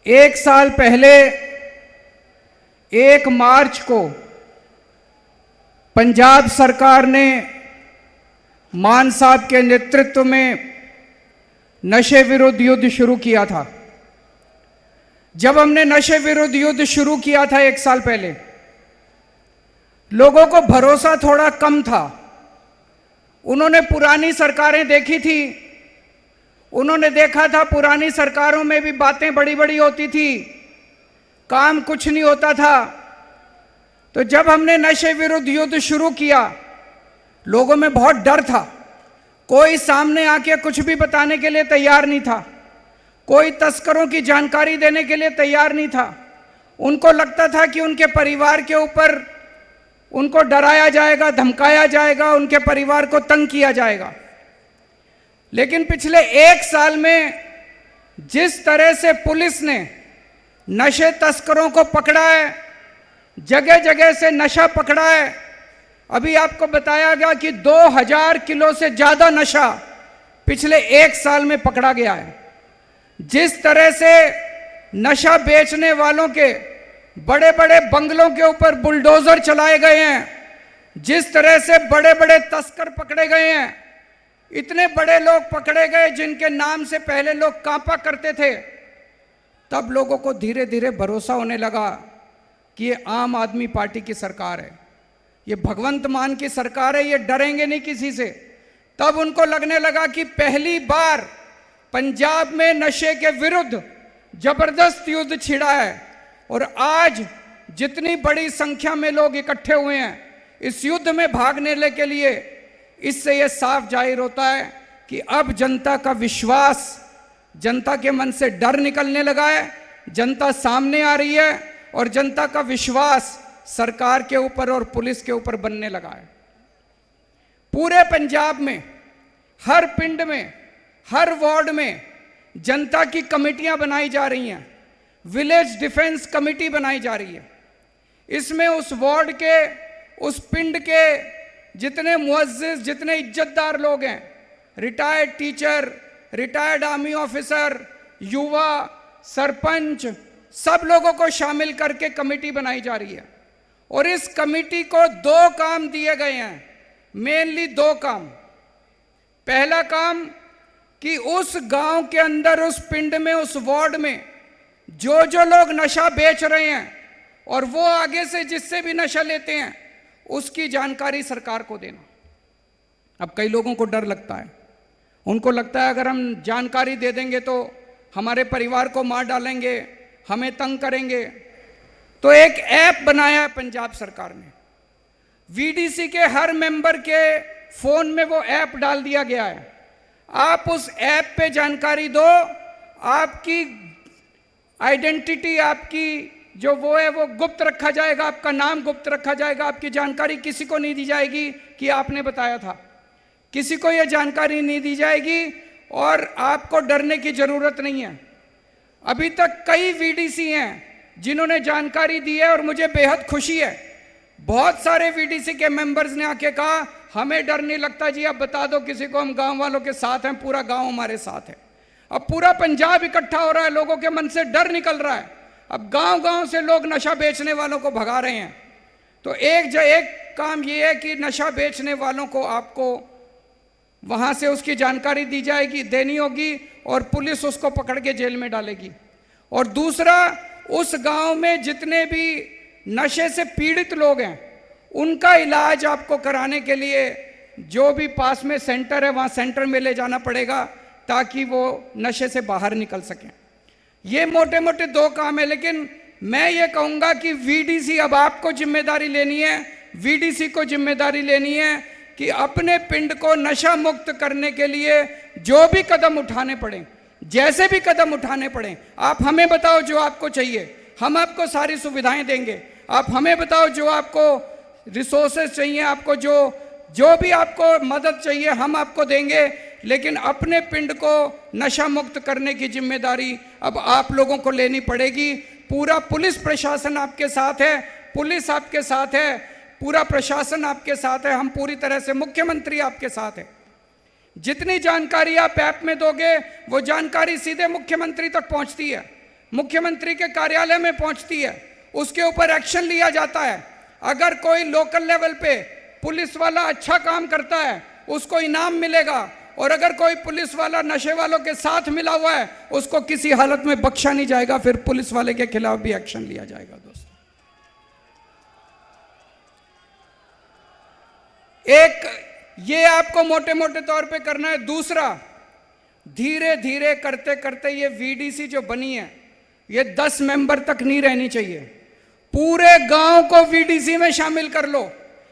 एक साल पहले 1 मार्च को पंजाब सरकार ने मान साहब के नेतृत्व में नशे विरुद्ध युद्ध शुरू किया था। जब हमने नशे विरुद्ध युद्ध शुरू किया था 1 साल पहले, लोगों को भरोसा थोड़ा कम था। उन्होंने पुरानी सरकारें देखी थी, उन्होंने देखा था पुरानी सरकारों में भी बातें बड़ी बड़ी होती थी, काम कुछ नहीं होता था। तो जब हमने नशे विरुद्ध युद्ध शुरू किया, लोगों में बहुत डर था। कोई सामने आके कुछ भी बताने के लिए तैयार नहीं था, कोई तस्करों की जानकारी देने के लिए तैयार नहीं था। उनको लगता था कि उनके परिवार के ऊपर उनको डराया जाएगा, धमकाया जाएगा, उनके परिवार को तंग किया जाएगा। लेकिन पिछले 1 साल में जिस तरह से पुलिस ने नशे तस्करों को पकड़ा है, जगह जगह से नशा पकड़ा है। अभी आपको बताया गया कि 2000 किलो से ज्यादा नशा पिछले 1 साल में पकड़ा गया है। जिस तरह से नशा बेचने वालों के बड़े बड़े बंगलों के ऊपर बुलडोजर चलाए गए हैं, जिस तरह से बड़े बड़े तस्कर पकड़े गए हैं, इतने बड़े लोग पकड़े गए जिनके नाम से पहले लोग कांपा करते थे, तब लोगों को धीरे धीरे भरोसा होने लगा कि ये आम आदमी पार्टी की सरकार है, ये भगवंत मान की सरकार है, ये डरेंगे नहीं किसी से। तब उनको लगने लगा कि पहली बार पंजाब में नशे के विरुद्ध जबरदस्त युद्ध छिड़ा है। और आज जितनी बड़ी संख्या में लोग इकट्ठे हुए हैं इस युद्ध में भाग लेने के लिए, इससे यह साफ जाहिर होता है कि अब जनता का विश्वास, जनता के मन से डर निकलने लगा है, जनता सामने आ रही है और जनता का विश्वास सरकार के ऊपर और पुलिस के ऊपर बनने लगा है। पूरे पंजाब में हर पिंड में, हर वार्ड में जनता की कमेटियां बनाई जा रही हैं, विलेज डिफेंस कमेटी बनाई जा रही है। इसमें उस वार्ड के, उस पिंड के जितने मुअज्जिज, जितने इज्जतदार लोग हैं, retired teacher, retired army officer, युवा, सरपंच, सब लोगों को शामिल करके कमेटी बनाई जा रही है। और इस कमेटी को 2 काम दिए गए हैं, मेनली 2 काम। पहला काम कि उस गांव के अंदर, उस पिंड में, उस वार्ड में जो जो लोग नशा बेच रहे हैं और वो आगे से जिससे भी नशा लेते हैं, उसकी जानकारी सरकार को देना। अब कई लोगों को डर लगता है, उनको लगता है अगर हम जानकारी दे देंगे तो हमारे परिवार को मार डालेंगे, हमें तंग करेंगे। तो एक ऐप बनाया है पंजाब सरकार ने, वीडीसी के हर मेंबर के फोन में वो ऐप डाल दिया गया है। आप उस ऐप पे जानकारी दो, आपकी आइडेंटिटी, आपकी जो वो है वो गुप्त रखा जाएगा, आपका नाम गुप्त रखा जाएगा, आपकी जानकारी किसी को नहीं दी जाएगी कि आपने बताया था, किसी को यह जानकारी नहीं दी जाएगी और आपको डरने की जरूरत नहीं है। अभी तक कई वीडीसी हैं जिन्होंने जानकारी दी है और मुझे बेहद खुशी है। बहुत सारे वीडीसी के मेंबर्स ने आके कहा हमें डर नहीं लगता जी, आप बता दो किसी को, हम गांव वालों के साथ हैं, पूरा गांव हमारे साथ है। अब पूरा पंजाब इकट्ठा हो रहा है, लोगों के मन से डर निकल रहा है। अब गांव गांव से लोग नशा बेचने वालों को भगा रहे हैं। तो एक काम ये है कि नशा बेचने वालों को आपको वहां से उसकी जानकारी दी जाएगी, देनी होगी और पुलिस उसको पकड़ के जेल में डालेगी। और दूसरा, उस गांव में जितने भी नशे से पीड़ित लोग हैं उनका इलाज आपको कराने के लिए जो भी पास में सेंटर है वहां सेंटर में ले जाना पड़ेगा ताकि वो नशे से बाहर निकल सकें। ये मोटे मोटे 2 काम है। लेकिन मैं ये कहूँगा कि वीडीसी, अब आपको जिम्मेदारी लेनी है, वीडीसी को जिम्मेदारी लेनी है कि अपने पिंड को नशा मुक्त करने के लिए जो भी कदम उठाने पड़े, जैसे भी कदम उठाने पड़े, आप हमें बताओ जो आपको चाहिए, हम आपको सारी सुविधाएं देंगे। आप हमें बताओ जो आपको रिसोर्सेज चाहिए, आपको जो भी आपको मदद चाहिए हम आपको देंगे। लेकिन अपने पिंड को नशा मुक्त करने की जिम्मेदारी अब आप लोगों को लेनी पड़ेगी। पूरा पुलिस प्रशासन आपके साथ है, पुलिस आपके साथ है, पूरा प्रशासन आपके साथ है, हम पूरी तरह से, मुख्यमंत्री आपके साथ है। जितनी जानकारी आप ऐप में दोगे वो जानकारी सीधे मुख्यमंत्री तक पहुंचती है। मुख्यमंत्री के कार्यालय में पहुंचती है, उसके ऊपर एक्शन लिया जाता है। अगर कोई लोकल लेवल पे पुलिस वाला अच्छा काम करता है उसको इनाम मिलेगा, और अगर कोई पुलिस वाला नशे वालों के साथ मिला हुआ है उसको किसी हालत में बख्शा नहीं जाएगा, फिर पुलिस वाले के खिलाफ भी एक्शन लिया जाएगा। दोस्तों, एक ये आपको मोटे मोटे तौर पे करना है। दूसरा, धीरे धीरे करते करते ये वीडीसी जो बनी है ये 10 मेंबर तक नहीं रहनी चाहिए। पूरे गांव को वीडीसी में शामिल कर लो,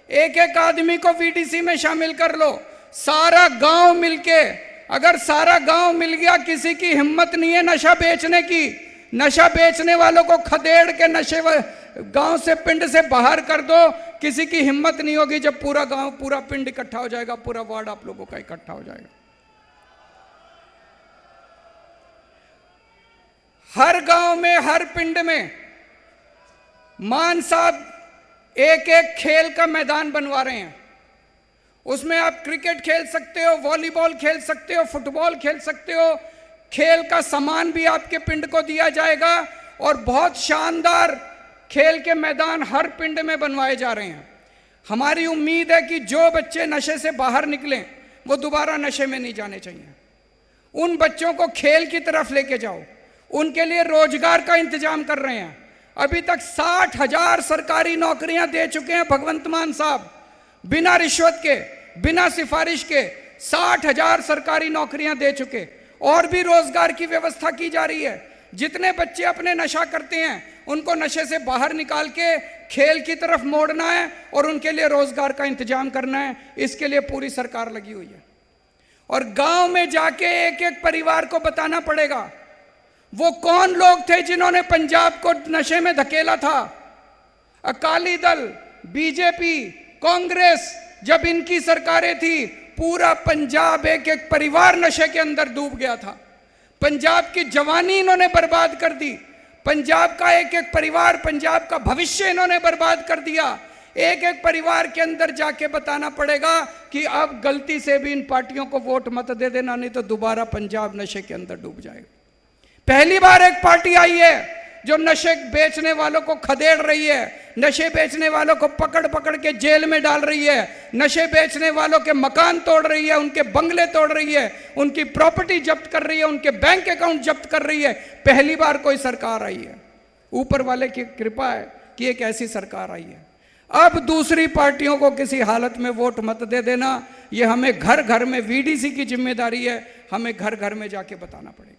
एक एक आदमी को वीडीसी में शामिल कर लो, सारा गांव मिलके। अगर सारा गांव मिल गया, किसी की हिम्मत नहीं है नशा बेचने की, नशा बेचने वालों को खदेड़ के नशे गांव से, पिंड से बाहर कर दो, किसी की हिम्मत नहीं होगी। जब पूरा गांव, पूरा पिंड इकट्ठा हो जाएगा, पूरा वार्ड आप लोगों का इकट्ठा हो जाएगा। हर गांव में, हर पिंड में मान साहब एक एक खेल का मैदान बनवा रहे हैं। उसमें आप क्रिकेट खेल सकते हो, वॉलीबॉल खेल सकते हो, फुटबॉल खेल सकते हो। खेल का सामान भी आपके पिंड को दिया जाएगा और बहुत शानदार खेल के मैदान हर पिंड में बनवाए जा रहे हैं। हमारी उम्मीद है कि जो बच्चे नशे से बाहर निकलें वो दोबारा नशे में नहीं जाने चाहिए। उन बच्चों को खेल की तरफ लेके जाओ, उनके लिए रोजगार का इंतजाम कर रहे हैं। अभी तक 60,000 सरकारी नौकरियां दे चुके हैं भगवंत मान साहब, बिना रिश्वत के, बिना सिफारिश के 60,000 सरकारी नौकरियां दे चुके। और भी रोजगार की व्यवस्था की जा रही है। जितने बच्चे अपने नशा करते हैं उनको नशे से बाहर निकाल के खेल की तरफ मोड़ना है और उनके लिए रोजगार का इंतजाम करना है। इसके लिए पूरी सरकार लगी हुई है। और गांव में जाके एक एक परिवार को बताना पड़ेगा वो कौन लोग थे जिन्होंने पंजाब को नशे में धकेला था। अकाली दल, बीजेपी, कांग्रेस, जब इनकी सरकारें थी पूरा पंजाब, एक एक परिवार नशे के अंदर डूब गया था। पंजाब की जवानी इन्होंने बर्बाद कर दी, पंजाब का एक एक परिवार, पंजाब का भविष्य इन्होंने बर्बाद कर दिया। एक एक परिवार के अंदर जाके बताना पड़ेगा कि अब गलती से भी इन पार्टियों को वोट मत दे देना, नहीं तो दोबारा पंजाब नशे के अंदर डूब जाएगा। पहली बार एक पार्टी आई है जो नशे बेचने वालों को खदेड़ रही है, नशे बेचने वालों को पकड़ पकड़ के जेल में डाल रही है, नशे बेचने वालों के मकान तोड़ रही है, उनके बंगले तोड़ रही है, उनकी प्रॉपर्टी जब्त कर रही है, उनके बैंक अकाउंट जब्त कर रही है। पहली बार कोई सरकार आई है, ऊपर वाले की कृपा है कि एक ऐसी सरकार आई है। अब दूसरी पार्टियों को किसी हालत में वोट मत दे देना, ये हमें घर घर में, वीडीसी की जिम्मेदारी है, हमें घर घर में जाके बताना पड़ेगा।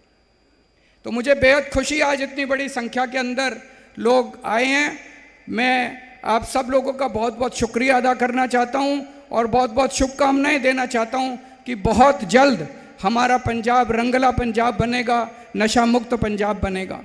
तो मुझे बेहद खुशी, आज इतनी बड़ी संख्या के अंदर लोग आए हैं। मैं आप सब लोगों का बहुत बहुत शुक्रिया अदा करना चाहता हूं और बहुत बहुत शुभकामनाएं देना चाहता हूं कि बहुत जल्द हमारा पंजाब रंगला पंजाब बनेगा, नशा मुक्त पंजाब बनेगा।